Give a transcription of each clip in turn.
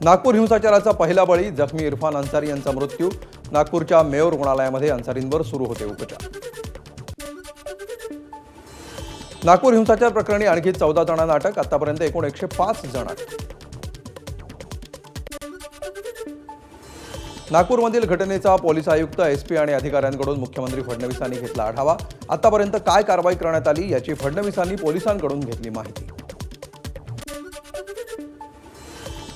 नागपूर हिंसाचाराचा पहिला बळी जखमी इरफान अन्सारी यांचा मृत्यू। नागपूरच्या मेयो रुग्णालयामध्ये अन्सारींवर सुरू होते उपचार। नागपूर हिंसाचार प्रकरणी आणखी 14 जणांना अटक। आतापर्यंत एकूण 105 जण अटक। नागपूरमधील घटनेचा पोलीस आयुक्त, एसपी आणि अधिकाऱ्यांकडून मुख्यमंत्री फडणवीसांनी घेतला आढावा। आतापर्यंत काय कारवाई करण्यात आली याची फडणवीसांनी पोलिसांकडून घेतली माहिती।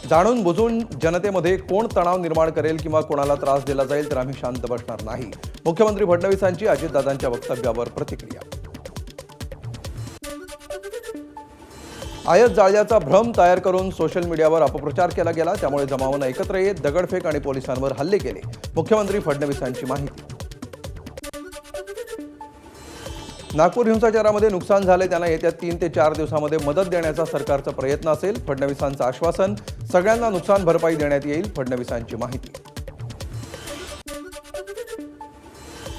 जाणून बुजून जनतेमध्ये कोण तणाव निर्माण करेल किंवा कोणाला त्रास दिला जाईल तर आम्ही शांत बसणार नाही। मुख्यमंत्री फडणवीसांची अजितदादांच्या वक्तव्यावर प्रतिक्रिया। आयत जाळ्याचा भ्रम तयार करून सोशल मीडियावर अपप्रचार केला गेला, त्यामुळे जमावानं एकत्र येत दगडफेक आणि पोलिसांवर हल्ले केले। मुख्यमंत्री फडणवीसांची माहिती। नागपूर हिंसाचारामध्ये नुकसान झाले त्यांना येत्या 3 ते 4 दिवसांमध्ये मदत देण्याचा सरकारचा प्रयत्न असेल। फडणवीसांचं आश्वासन। सगळ्यांना नुकसान भरपाई देण्यात येईल। फडणवीसांची माहिती।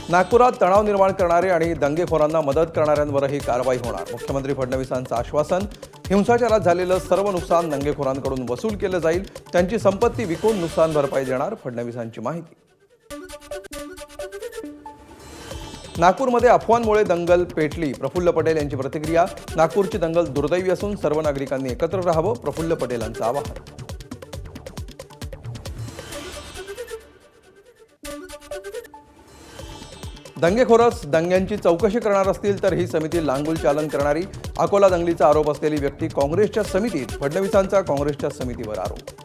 नागपुरात तणाव निर्माण करणारे आणि दंगेखोरांना मदत करणाऱ्यांवरही कारवाई होणार। मुख्यमंत्री फडणवीसांचं आश्वासन। हिंसाचारात झालेलं सर्व नुकसान दंगेखोरांकडून वसूल केलं जाईल। त्यांची संपत्ती विकून नुकसान भरपाई देणार। फडणवीसांची माहिती। नागपूरमध्ये अफवांमुळे दंगल पेटली। प्रफुल्ल पटेल यांची प्रतिक्रिया। नागपूरची दंगल दुर्दैवी असून सर्व नागरिकांनी एकत्र राहावं, प्रफुल्ल पटेलांचं आवाहन। दंगेखोरच दंग्यांची चौकशी करणार असतील तर ही समिती लांगुल चालन करणारी। अकोला दंगलीचा आरोप असलेली व्यक्ती काँग्रेसच्या समितीत। फडणवीसांचा काँग्रेसच्या समितीवर आरोप।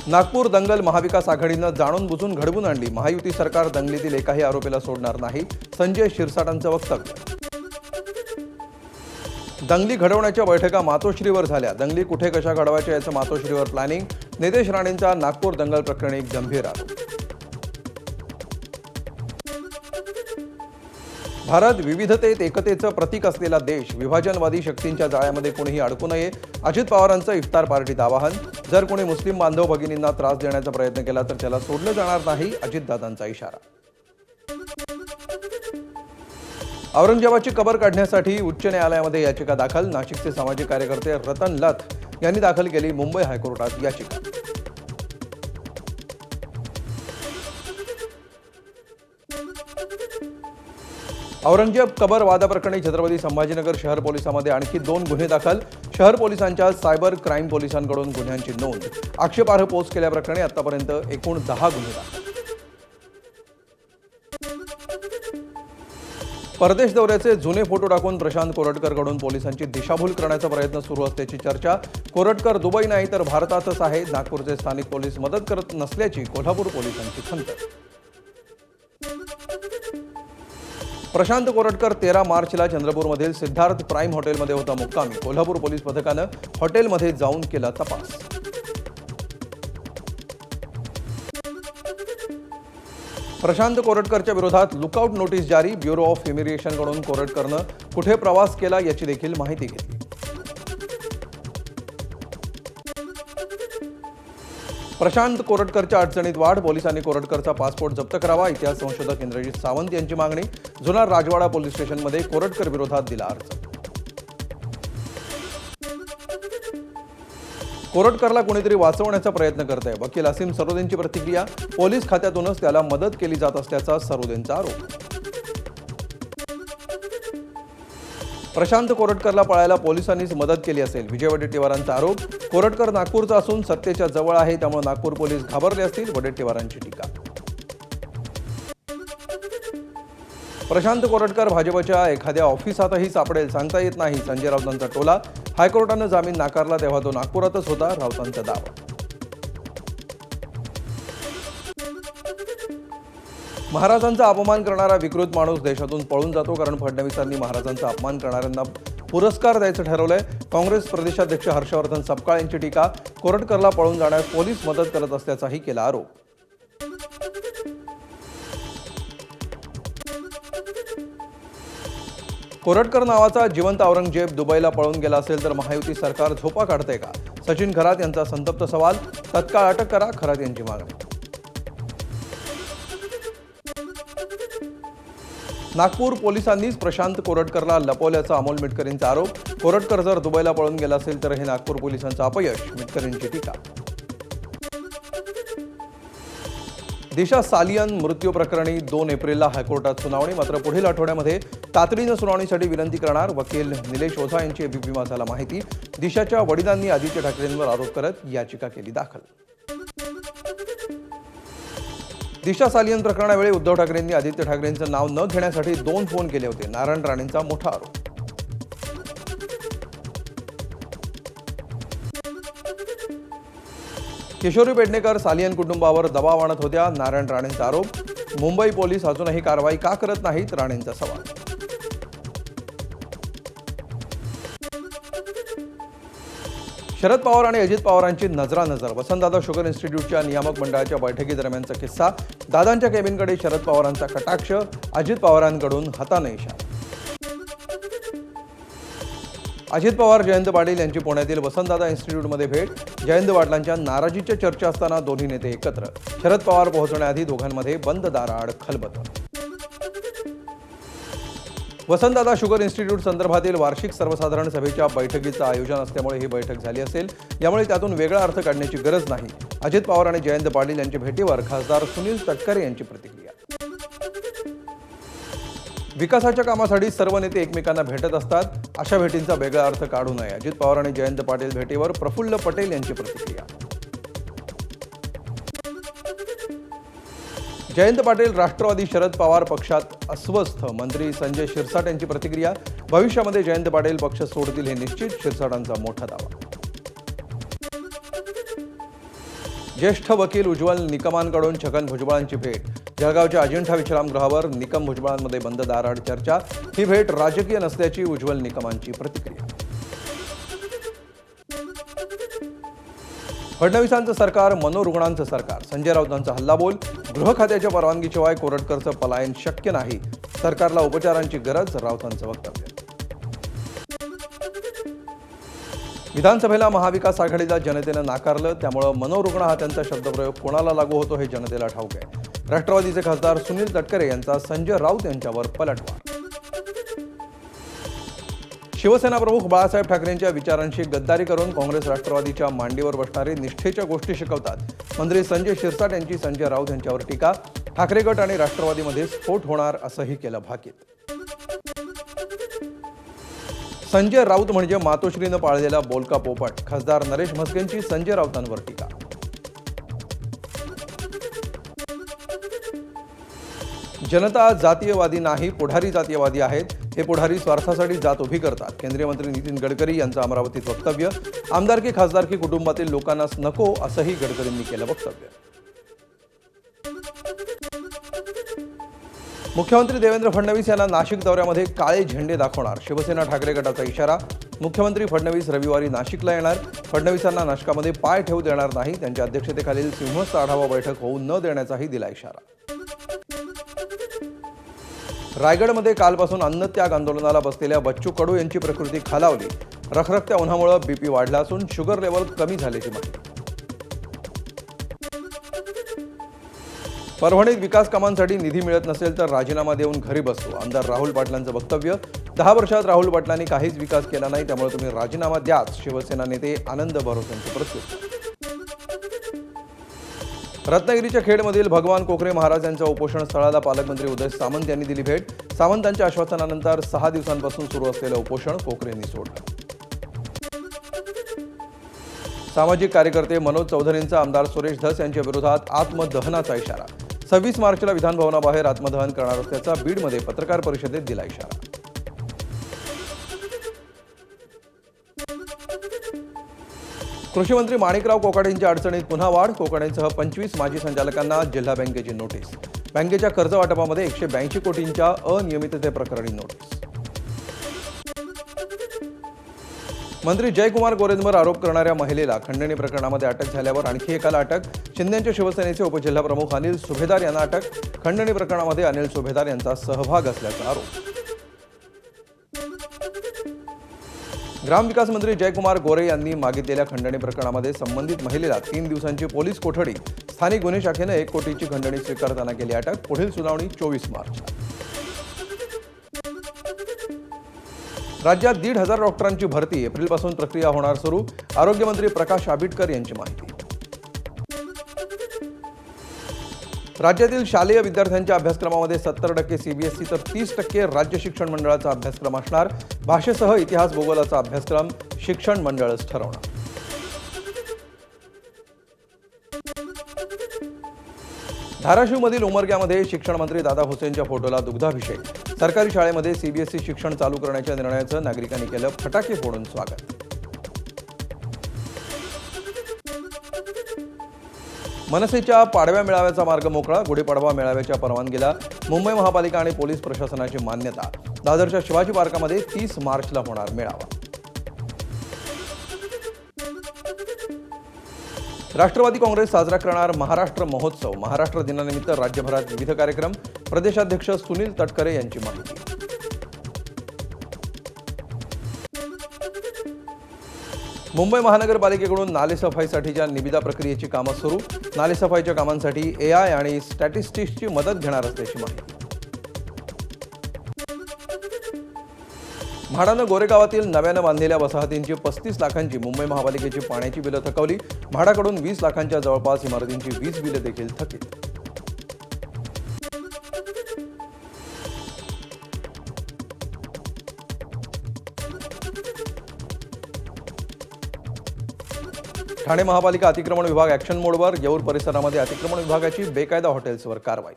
नागपूर दंगल महाविकास आघाडीनं जाणून बुजून घडवून आणली। महायुती सरकार दंगलीतील एकाही आरोपीला सोडणार नाही। संजय शिरसाटांचं वक्तव्य। दंगली घडवण्याच्या बैठका मातोश्रीवर झाल्या। दंगली कुठे कशा घडवायच्या याचं मातोश्रीवर प्लॅनिंग। नितेश राणेंचा नागपूर दंगल प्रकरणी गंभीर आरोप। भारत विविधतेत एकतेचं प्रतीक असलेला देश। विभाजनवादी शक्तींच्या जाळ्यामध्ये कोणीही अडकू नये। अजित पवारांचं इफ्तार पार्टीत आवाहन। जर कोणी मुस्लिम बांधव भगिनींना त्रास देण्याचा प्रयत्न केला तर त्याला सोडलं जाणार नाही। अजितदादांचा इशारा। औरंगजेबाची कबर काढण्यासाठी उच्च न्यायालयामध्ये याचिका दाखल। नाशिकचे सामाजिक कार्यकर्ते रतन लथ यांनी दाखल केली मुंबई हायकोर्टात याचिका। औरंगजेब कबर वादाप्रकरणी छत्रपती संभाजीनगर शहर पोलिसांमध्ये आणखी 2 गुन्हे दाखल। शहर पोलिसांच्या सायबर क्राईम पोलिसांकडून गुन्ह्यांची नोंद। आक्षेपार्ह पोस्ट केल्याप्रकरणी आतापर्यंत एकूण 10 गुन्हे दाखल। परदेश दौऱ्याचे जुने फोटो टाकून प्रशांत कोरटकरकडून पोलिसांची दिशाभूल करण्याचा प्रयत्न सुरू असल्याची चर्चा। कोरटकर दुबई नाही तर भारतातच आहे। नागपूरचे स्थानिक पोलीस मदत करत नसल्याची कोल्हापूर पोलिसांची खंत। प्रशांत कोरटकर 13 मार्चला चंद्रपूरमधील सिद्धार्थ प्राईम हॉटेलमध्ये होता मुक्कामी। कोल्हापूर पोलीस पथकानं हॉटेलमध्ये जाऊन केला तपास। प्रशांत कोरटकरच्या विरोधात लुकआउट नोटीस जारी। ब्युरो ऑफ इमिग्रेशनकडून कोरटकरनं कुठे प्रवास केला याची देखील माहिती घेतली। प्रशांत कोरटकरच्या अडचणीत वाढ। पोलिसांनी कोरटकरचा पासपोर्ट जप्त करावा। इतिहास संशोधक इंद्रजित सावंत यांची मागणी। जुन्नर राजवाडा पोलीस स्टेशनमध्ये कोरटकर विरोधात दिला अर्ज। कोरटकरला कोणीतरी वाचवण्याचा प्रयत्न करत आहे। वकील असीम सरोदेंची प्रतिक्रिया। पोलीस खात्यातूनच त्याला मदत केली जात असल्याचा सरोदेंचा आरोप। प्रशांत कोरटकरला पळायला पोलिसांनीच मदत केली असेल, विजय वडेट्टीवारांचा आरोप। कोरटकर नागपूरचा असून सत्तेच्या जवळ आहे, त्यामुळे नागपूर पोलीस घाबरले असतील, वडेट्टीवारांची टीका। प्रशांत कोरटकर भाजपच्या एखाद्या ऑफिसातही सापडेल, सांगता येत नाही, संजय राऊतांचा टोला। हायकोर्टानं जामीन नाकारला तेव्हा तो नागपुरातच होता, राऊतांचा दावा। महाराजांचा अपमान करणारा विकृत माणूस देशातून पळून जातो, कारण फडणवीसांनी महाराजांचा अपमान करणाऱ्यांना पुरस्कार द्यायचं ठरवलंय। काँग्रेस प्रदेशाध्यक्ष हर्षवर्धन सपकाळ यांची टीका। कोरटकरला पळून जाण्यास पोलीस मदत करत असल्याचाही केला आरोप। कोरटकर नावाचा जिवंत औरंगजेब दुबईला पळून गेला असेल तर महायुती सरकार झोपा काढते का? सचिन खरात यांचा संतप्त सवाल। तत्काळ अटक करा, खरात यांची मागणी। नागपूर पोलिसांनीच प्रशांत कोरटकरला लपवल्याचा अमोल मिटकरींचा आरोप. कोरटकर जर दुबईला पळून गेला असेल तर हे नागपूर पोलिसांचं अपयश, मिटकरींची टीका. दिशा सालियन मृत्यू प्रकरणी 2 एप्रिलला हायकोर्टात सुनावणी. मात्र पुढील आठवड्यामध्ये तातडीनं सुनावणीसाठी विनंती करणार. वकील निलेश ओझा यांची एबीपी माझाला माहिती. दिशाच्या वडिलांनी आदित्य ठाकरेंवर आरोप करत याचिका केली दाखल. दिशा सालियन प्रकरणावेळी उद्धव ठाकरेंनी आदित्य ठाकरेंचं नाव न घेण्यासाठी 2 फोन केले होते. नारायण राणेंचा मोठा आरोप. किशोरी पेडणेकर सालियन कुटुंबावर दबाव आणत होत्या. नारायण राणेंचा आरोप. मुंबई पोलीस अजूनही कारवाई का करत नाहीत, राणेंचा सवाल. शरद पवार आणि अजित पवारांची नजरानजर. वसंतदादा शुगर इन्स्टिट्यूटच्या नियामक मंडळाच्या बैठकीदरम्यानचा किस्सा. दादांच्या केबिनकडे शरद पवारांचा कटाक्ष. अजित पवारांकडून हाताने इशारा. अजित पवार जयंत पाटील यांची पुण्यातील वसंतदादा इन्स्टिट्यूटमध्ये भेट. जयंत पाटलांच्या नाराजीच्या चर्चा असताना दोन्ही नेते एकत्र. शरद पवार पोहोचण्याआधी दोघांमध्ये बंद दाराआड खलबतं. वसंतदादा शुगर इन्स्टिट्यूट संदर्भातील वार्षिक सर्वसाधारण सभेच्या बैठकीचं आयोजन असल्यामुळे ही बैठक झाली असेल. यामुळे त्यातून वेगळा अर्थ काढण्याची गरज नाही. अजित पवार आणि जयंत पाटील यांच्या भेटीवर खासदार सुनील तटकरे यांची प्रतिक्रिया. विकासाच्या कामासाठी सर्व नेते एकमेकांना भेटत असतात. अशा भेटींचा वेगळा अर्थ काढू नये. अजित पवार आणि जयंत पाटील भेटीवर प्रफुल्ल पटेल यांची प्रतिक्रिया. जयंत पाटील राष्ट्रवादी शरद पवार पक्षात अस्वस्थ. मंत्री संजय शिरसाट यांची प्रतिक्रिया. भविष्यामध्ये जयंत पाटील पक्ष सोडतील हे निश्चित, शिरसाटांचा मोठा दावा. ज्येष्ठ वकील उज्ज्वल निकमांकडून छगन भुजबळांची भेट. जळगावच्या अजिंठा विश्रामगृहावर निकम भुजबळांमध्ये बंद दाराआड चर्चा. ही भेट राजकीय नसल्याची उज्ज्वल निकमांची प्रतिक्रिया. फडणवीसांचं सरकार मनोरुग्णांचं सरकार. संजय राऊतांचा हल्लाबोल. गृह खात्याच्या परवानगीशिवाय कोरटकरचं पलायन शक्य नाही. सरकारला उपचारांची गरज, राऊतांचं वक्तव्य. विधानसभेला महाविकास आघाडीला जनतेनं नाकारलं. त्यामुळे मनोरुग्ण हा त्यांचा शब्दप्रयोग कोणाला लागू होतो हे जनतेला ठाऊक आहे. राष्ट्रवादीचे खासदार सुनील तटकरे यांचा संजय राऊत यांच्यावर पलटवार. शिवसेना प्रमुख बाळासाहेब ठाकरेंच्या विचारांशी गद्दारी करून काँग्रेस राष्ट्रवादीच्या मांडीवर बसणारे निष्ठेच्या गोष्टी शिकवतात. मंत्री संजय शिरसाट यांची संजय राऊत यांच्यावर टीका. ठाकरे गट आणि राष्ट्रवादीमध्ये स्फोट होणार असंही केलं भाकीत. संजय राऊत म्हणजे मातोश्रीनं पाळलेला बोलका पोपट. खासदार नरेश म्हस्केंची संजय राऊतांवर टीका. जनता जातीयवादी नाही, पुढारी जातीयवादी आहेत. हे पुढारी स्वार्थासाठी जात उभी करतात. केंद्रीय मंत्री नितीन गडकरी यांचं अमरावतीत वक्तव्य. आमदारकी खासदारकी कुटुंबातील लोकांनाच नको असंही गडकरींनी केलं वक्तव्य. मुख्यमंत्री देवेंद्र फडणवीस यांना नाशिक दौऱ्यामध्ये काळे झेंडे दाखवणार. शिवसेना ठाकरे गटाचा इशारा. मुख्यमंत्री फडणवीस रविवारी नाशिकला येणार. फडणवीसांना नाशकामध्ये पाय ठेवू देणार नाही. त्यांच्या अध्यक्षतेखालील सिंहस्थ आढावा बैठक होऊ न देण्याचाही दिला इशारा. रायगडमध्ये कालपासून अन्नत्याग आंदोलनाला बसलेल्या बच्चू कडू यांची प्रकृती खालावली. रखरखत्या उन्हामुळे बीपी वाढला असून शुगर लेवल कमी झाल्याची माहिती. परभणीत विकास कामांसाठी निधी मिळत नसेल तर राजीनामा देऊन घरी बसतो. आमदार राहुल पाटलांचं वक्तव्य. 10 वर्षात राहुल पाटलांनी काहीच विकास केला नाही, त्यामुळे तुम्ही राजीनामा द्याच. शिवसेना नेते आनंद भरोसेंचं प्रत्युत्तर. रत्नागिरीच्या खेडमधील भगवान कोकरे महाराज यांच्या उपोषण स्थळाला पालकमंत्री उदय सामंत यांनी दिली भेट. सामंतांच्या आश्वासनानंतर 6 दिवसांपासून सुरू असलेलं उपोषण कोकरेंनी सोडलं. सामाजिक कार्यकर्ते मनोज चौधरींचा आमदार सुरेश धस यांच्या विरोधात आत्मदहनाचा इशारा. 26 मार्चला विधानभवनाबाहेर आत्मदहन करणार असल्याचा बीडमध्ये पत्रकार परिषदेत दिला इशारा. कृषी मंत्री माणिकराव कोकाटेंच्या अडचणीत पुन्हा वाढ. कोकाटेंसह 25 माजी संचालकांना जिल्हा बँकेची नोटीस. बँकेच्या कर्ज वाटपामध्ये 182 कोटींच्या अनियमिततेप्रकरणी नोटीस. मंत्री जयकुमार गोरेंवर आरोप करणाऱ्या महिलेला खंडणी प्रकरणामध्ये अटक झाल्यावर आणखी एकाला अटक. शिंदेच्या शिवसेनेचे उपजिल्हाप्रमुख अनिल सुभेदार यांना अटक. खंडणी प्रकरणामध्ये अनिल सुभेदार यांचा सहभाग असल्याचा आरोप. ग्रामविकास मंत्री जयकुमार गोरे यांनी मागितलेल्या खंडणी प्रकरणामध्ये संबंधित महिलेला 3 दिवसांची पोलीस कोठडी. स्थानिक गुन्हे शाखेनं 1 कोटीची खंडणी स्वीकारताना केली अटक. पुढील सुनावणी 24 मार्चला. राज्यात 1,500 डॉक्टरांची भरती एप्रिलपासून प्रक्रिया होणार सुरू. आरोग्यमंत्री प्रकाश आबिटकर यांची माहिती. राज्यातील शालेय विद्यार्थ्यांच्या अभ्यासक्रमामध्ये 70% सीबीएसई तर 30% राज्य शिक्षण मंडळाचा अभ्यासक्रम असणार. भाषेसह इतिहास भूगोलाचा अभ्यासक्रम शिक्षण मंडळच ठरवणार. धाराशिवमधील उमरग्यामध्ये शिक्षण मंत्री दादा भुसेंच्या फोटोला दुग्धाभिषेक. सरकारी शाळेमध्ये सीबीएसई शिक्षण चालू करण्याच्या निर्णयाचं नागरिकांनी केलं फटाके फोडून स्वागत. मनसेच्या पाडव्या मेळाव्याचा मार्ग मोकळा. गुढीपाडवा मेळाव्याच्या परवानगीला मुंबई महापालिका आणि पोलीस प्रशासनाची मान्यता. दादरच्या शिवाजी पार्कामध्ये 30 मार्चला होणार मेळावा. राष्ट्रवादी काँग्रेस साजरा करणार महाराष्ट्र महोत्सव. महाराष्ट्र दिनानिमित्त राज्यभरात विविध कार्यक्रम. प्रदेशाध्यक्ष सुनील तटकरे यांची माहिती. मुंबई महानगरपालिकेकडून नालेसफाईसाठीच्या निविदा प्रक्रियेची कामं सुरू. नालेसफाईच्या कामांसाठी एआय आणि स्टॅटिस्टिक्सची मदत घेणार असल्याची माहिती. म्हाडानं गोरेगावातील नव्यानं बांधलेल्या वसाहतींची 35 लाखांची मुंबई महापालिकेची पाण्याची बिलं थकवली. म्हाडाकडून 20 लाखांच्या जवळपास इमारतींची वीज बिलं देखील थकीत. ठाणे महापालिका अतिक्रमण विभाग ॲक्शन मोडवर. येऊर परिसरामध्ये अतिक्रमण विभागाची बेकायदा हॉटेल्सवर कारवाई.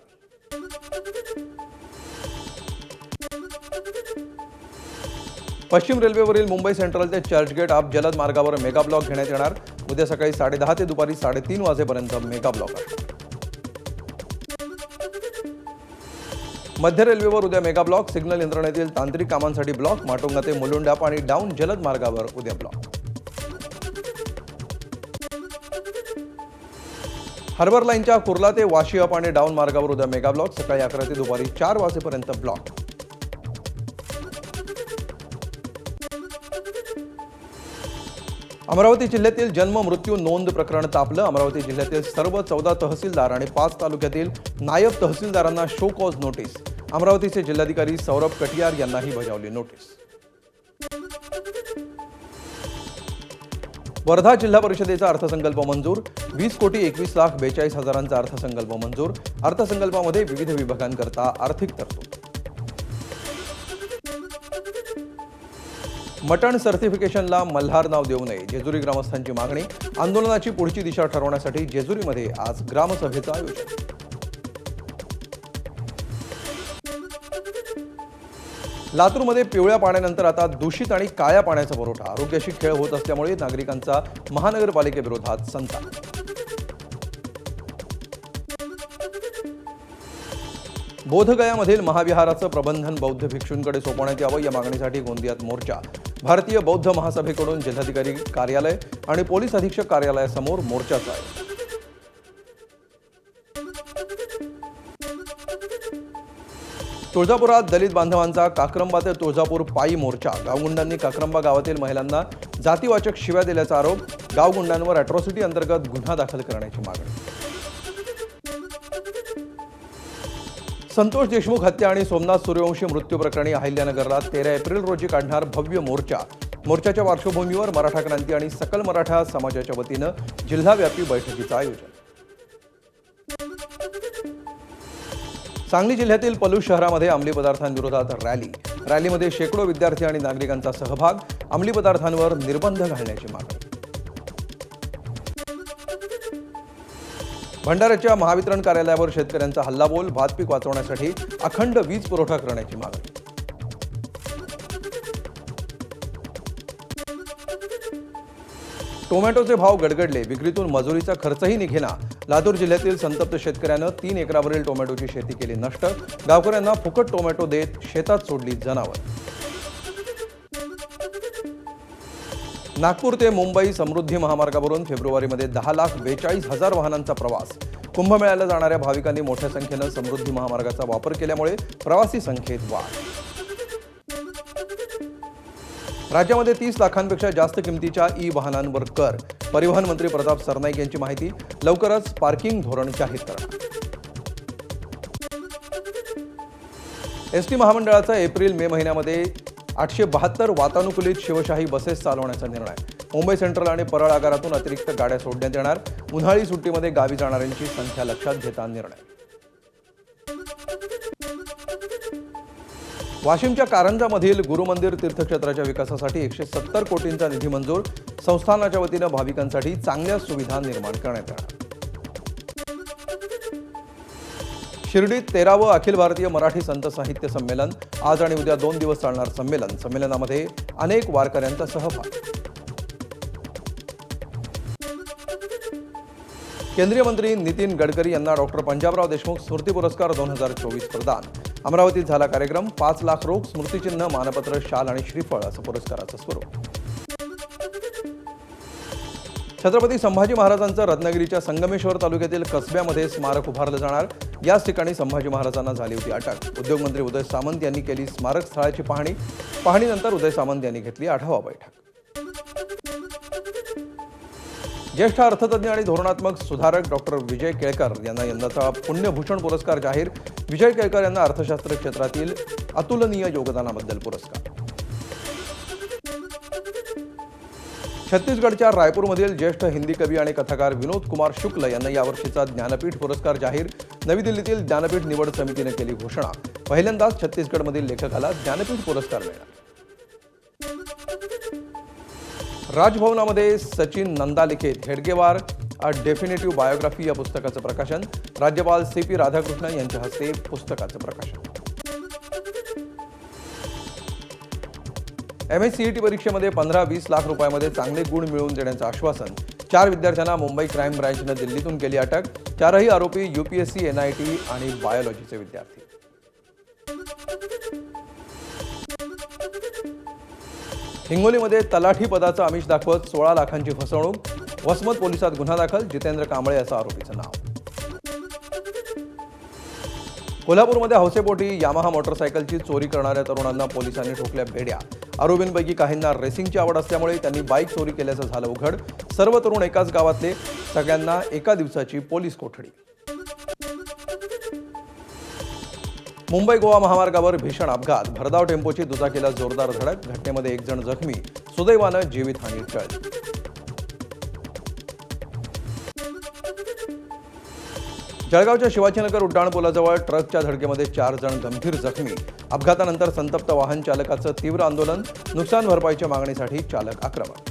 पश्चिम रेल्वेवरील मुंबई सेंट्रल ते चर्चगेट अप जलद मार्गावर मेगा ब्लॉक घेण्यात येणार. उद्या सकाळी 10:30 ते दुपारी 3:30 वाजेपर्यंत मेगा ब्लॉक असणार. मध्य रेल्वेवर उद्या मेगा ब्लॉक. सिग्नल यंत्रणेतील तांत्रिक कामांसाठी ब्लॉक. माटुंगा ते मुलुंड अप आणि डाऊन जलद मार्गावर उद्या ब्लॉक. हार्बर लाईनच्या कुर्ला ते वाशी अप आणि डाऊन मार्गावर उद्या मेगा ब्लॉक. सकाळी 11 ते दुपारी 4 वाजेपर्यंत ब्लॉक. अमरावती जिल्ह्यातील जन्म मृत्यू नोंद प्रकरण तापलं. अमरावती जिल्ह्यातील सर्व 14 तहसीलदार आणि 5 तालुक्यातील नायब तहसीलदारांना शो कॉज नोटीस. अमरावतीचे जिल्हाधिकारी सौरभ कटियार यांनाही बजावली नोटीस. वर्धा जिल्हा परिषदेचा अर्थसंकल्प मंजूर. 20,21,42,000 अर्थसंकल्प मंजूर. अर्थसंकल्पामध्ये विविध विभागांकरता आर्थिक तरतूद. मटण सर्टिफिकेशनला मल्हार नाव देऊ नये. जेजुरी ग्रामस्थांची मागणी. आंदोलनाची पुढची दिशा ठरवण्यासाठी जेजुरीमध्ये आज ग्रामसभेचं आयोजन. लातूरमध्ये पिवळ्या पाण्यानंतर आता दूषित आणि काळ्या पाण्याचा पुरवठा. आरोग्याशी खेळ होत असल्यामुळे नागरिकांचा महानगरपालिकेविरोधात संताप. बोधगयामधील महाविहाराचं प्रबंधन बौद्ध भिक्षूंकडे सोपवण्यात यावं या मागणीसाठी गोंदियात मोर्चा. भारतीय बौद्ध महासभेकडून जिल्हाधिकारी कार्यालय आणि पोलीस अधीक्षक कार्यालयासमोर मोर्चाचं आहे. तुळजापुरात दलित बांधवांचा काक्रंबा ते तुळजापूर पायी मोर्चा. गावगुंडांनी काक्रंबा गावातील महिलांना जातीवाचक शिव्या दिल्याचा आरोप. गावगुंडांवर अॅट्रॉसिटी अंतर्गत गुन्हा दाखल करण्याची मागणी. संतोष देशमुख हत्या आणि सोमनाथ सूर्यवंशी मृत्यू प्रकरणी अहिल्यानगरला 13 एप्रिल रोजी काढणार भव्य मोर्चा. मोर्चाच्या पार्श्वभूमीवर मराठा क्रांती आणि सकल मराठा समाजाच्या वतीनं जिल्हाव्यापी बैठकीचं आयोजन. सांगली जिल्ह्यातील पलूस शहरामध्ये अंमली पदार्थांविरोधात रॅली. रॅलीमध्ये शेकडो विद्यार्थी आणि नागरिकांचा सहभाग. अंमली पदार्थांवर निर्बंध घालण्याची मागणी. भंडाऱ्याच्या महावितरण कार्यालयावर शेतकऱ्यांचा हल्लाबोल. भात पीक वाचवण्यासाठी अखंड वीज पुरवठा करण्याची मागणी. टोमॅटोचे भाव गडगडले. विक्रीतून मजुरीचा खर्चही निघेना. लातूर जिल्ह्यातील संतप्त शेतकऱ्यानं 3 एकरावरील टोमॅटोची शेती केली नष्ट. गावकऱ्यांना फुकट टोमॅटो देत शेतात सोडली जनावर. नागपूर ते मुंबई समृद्धी महामार्गावरून फेब्रुवारीमध्ये 10,42,000 वाहनांचा प्रवास. कुंभमेळ्याला जाणाऱ्या भाविकांनी मोठ्या संख्येनं समृद्धी महामार्गाचा वापर केल्यामुळे प्रवासी संख्येत वाढ. राज्यामध्ये 30 लाखांपेक्षा जास्त किमतीच्या वाहनांवर कर. परिवहन मंत्री प्रताप सरनाईक यांची माहिती. लवकरच पार्किंग धोरण जाहीर करणार. एसटी महामंडळाचा एप्रिल मे महिन्यामध्ये 872 वातानुकूलित शिवशाही बसेस चालवण्याचा निर्णय. मुंबई सेंट्रल आणि परळ आगारातून अतिरिक्त गाड्या सोडण्यात येणार. उन्हाळी सुट्टीमध्ये गावी जाणाऱ्यांची संख्या लक्षात घेता निर्णय. वाशिमच्या कारंजामधील गुरुमंदिर तीर्थक्षेत्राच्या विकासासाठी 170 कोटींचा निधी मंजूर. संस्थानाच्या वतीनं भाविकांसाठी चांगल्या सुविधा निर्माण करण्यात येणार. शिर्डीत 13वं अखिल भारतीय मराठी संत साहित्य संमेलन. आज आणि उद्या 2 दिवस चालणार संमेलन. संमेलनामध्ये अनेक वारकऱ्यांचा सहभाग. केंद्रीय मंत्री नितीन गडकरी यांना डॉक्टर पंजाबराव देशमुख स्मृती पुरस्कार 2024 प्रदान. अमरावतीत झाला कार्यक्रम. 5 लाख रोख, स्मृतिचिन्ह, मानपत्र, शाल आणि श्रीफळ असं पुरस्काराचं स्वरूप. छत्रपती संभाजी महाराजांचं रत्नागिरीच्या संगमेश्वर तालुक्यातील कसब्यामध्ये स्मारक उभारलं जाणार. याच ठिकाणी संभाजी महाराजांना झाली होती अटक. उद्योगमंत्री उदय सामंत यांनी केली स्मारक स्थळाची पाहणी. पाहणीनंतर उदय सामंत यांनी घेतली आढावा बैठक. ज्येष्ठ अर्थतज्ञ आणि धोरणात्मक सुधारक डॉक्टर विजय केळकर यांना यंदाचा पुण्यभूषण पुरस्कार जाहीर. विजय केळकर यांना अर्थशास्त्र क्षेत्रातील अतुलनीय योगदानाबद्दल पुरस्कार. छत्तीसगडच्या रायपूरमधील ज्येष्ठ हिंदी कवी आणि कथाकार विनोद कुमार शुक्ल यांना यावर्षीचा ज्ञानपीठ पुरस्कार जाहीर. नवी दिल्लीतील ज्ञानपीठ निवड समितीने केली घोषणा. पहिल्यांदाच छत्तीसगडमधील लेखकाला ज्ञानपीठ पुरस्कार मिळाला. राजभवनामध्ये सचिन नंदा लिखित हेडगेवार अ डेफिनेटिव्ह बायोग्राफी या पुस्तकाचं प्रकाशन. राज्यपाल CP राधाकृष्णन यांच्या हस्ते पुस्तकाचं प्रकाशन. MSCET परीक्षेमध्ये 15-20 लाख रुपयामध्ये चांगले गुण मिळवून देण्याचं आश्वासन. 4 विद्यार्थ्यांना मुंबई क्राईम ब्रँचनं दिल्लीतून केली अटक. 4ही आरोपी UPSC, NIT आणि बायोलॉजीचे विद्यार्थी. हिंगोलीमध्ये तलाठी पदाचं आमिष दाखवत 16 लाखांची फसवणूक. वसमत पोलिसात गुन्हा दाखल. जितेंद्र कांबळे असं आरोपीचं नाव. कोल्हापूरमध्ये हौसेपोटी यामाहा मोटरसायकलची चोरी करणाऱ्या तरुणांना पोलिसांनी ठोकल्या बेड्या. आरोपींपैकी काहींना रेसिंगची आवड असल्यामुळे त्यांनी बाईक चोरी केल्याचं झालं उघड. सर्व तरुण एकाच गावातले. सगळ्यांना एका दिवसाची पोलीस कोठडी. मुंबई गोवा महामार्गावर भीषण अपघात. भरधाव टेम्पोची दुचाकीला जोरदार धडक. घटनेमध्ये 1 जण जखमी. सुदैवानं जीवितहानी टळली. जळगावच्या शिवाजीनगर उड्डाणपुलाजवळ ट्रकच्या धडकेमध्ये 4 जण गंभीर जखमी. अपघातानंतर संतप्त वाहन चालकाचं तीव्र आंदोलन. नुकसान भरपाईच्या मागणीसाठी चालक आक्रमक.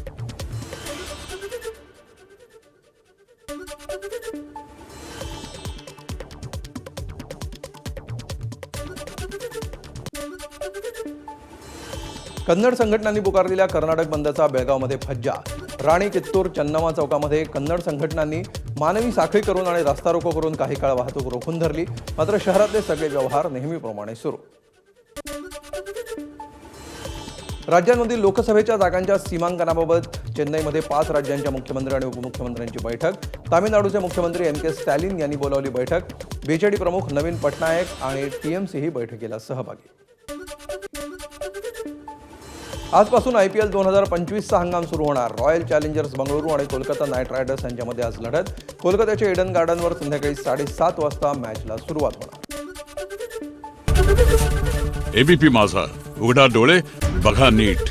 कन्नड संघटनांनी पुकारलेल्या कर्नाटक बंदचा बेळगावमध्ये फज्जा. राणी, कित्तूर, चन्नम्मा चौकामध्ये कन्नड संघटनांनी मानवी साखळी करून आणि रास्ता रोको करून काही काळ वाहतूक रोखून धरली. मात्र शहरातले सगळे व्यवहार नेहमीप्रमाणे सुरू. राज्यांमधील लोकसभेच्या जागांच्या सीमांकनाबाबत चेन्नईमध्ये 5 राज्यांच्या मुख्यमंत्री आणि उपमुख्यमंत्र्यांची बैठक. तामिळनाडूचे मुख्यमंत्री MK स्टॅलिन यांनी बोलावली बैठक. BJD प्रमुख नवीन पटनायक आणि TMC ही बैठकीला सहभागी. आजपासून IPL 2025चा हंगाम सुरू होणार. रॉयल चॅलेंजर्स बंगळुरू आणि कोलकाता नाईट रायडर्स यांच्यामध्ये आज लढत. कोलकात्याच्या ईडन गार्डनवर संध्याकाळी 7:30 वाजता मॅचला सुरुवात होणार. ABP माझा, उघडा डोळे बघा नीट.